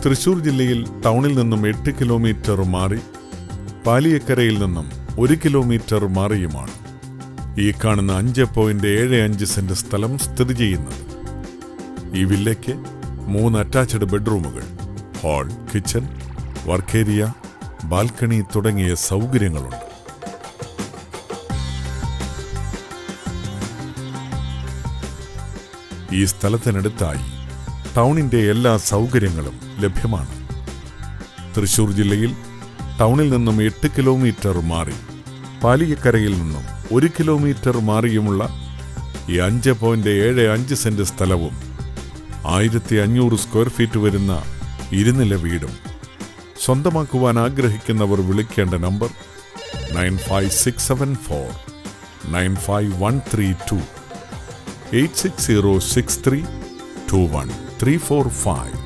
തൃശൂർ ജില്ലയിൽ ടൗണിൽ നിന്നും 8 കിലോമീറ്റർ മാറി പാലിയക്കരയിൽ നിന്നും 1 കിലോമീറ്റർ മാറിയുമാണ് ഈ കാണുന്ന 5.75 സെന്റ് സ്ഥലം സ്ഥിതി ചെയ്യുന്നത്. ഈ വില്ലയ്ക്ക് 3 അറ്റാച്ച്ഡ് ബെഡ്റൂമുകൾ, hall, kitchen, work area, balcony തുടങ്ങിയ സൗകര്യങ്ങളുണ്ട്. ഈ സ്ഥലത്തിനടുത്തായി ടൗണിന്റെ എല്ലാ സൗകര്യങ്ങളും ലഭ്യമാണ്. തൃശൂർ ജില്ലയിൽ ടൗണിൽ നിന്നും 8 കിലോമീറ്റർ മാറി പാലിയക്കരയിൽ നിന്നും 1 കിലോമീറ്റർ മാറിയുമുള്ള ഈ 5.75 സെന്റ് സ്ഥലവും 1500 സ്ക്വയർ ഫീറ്റ് വരുന്ന ഇരുനില വീടും സ്വന്തമാക്കുവാൻ ആഗ്രഹിക്കുന്നവർ വിളിക്കേണ്ട നമ്പർ 95674 95132 86063 21345.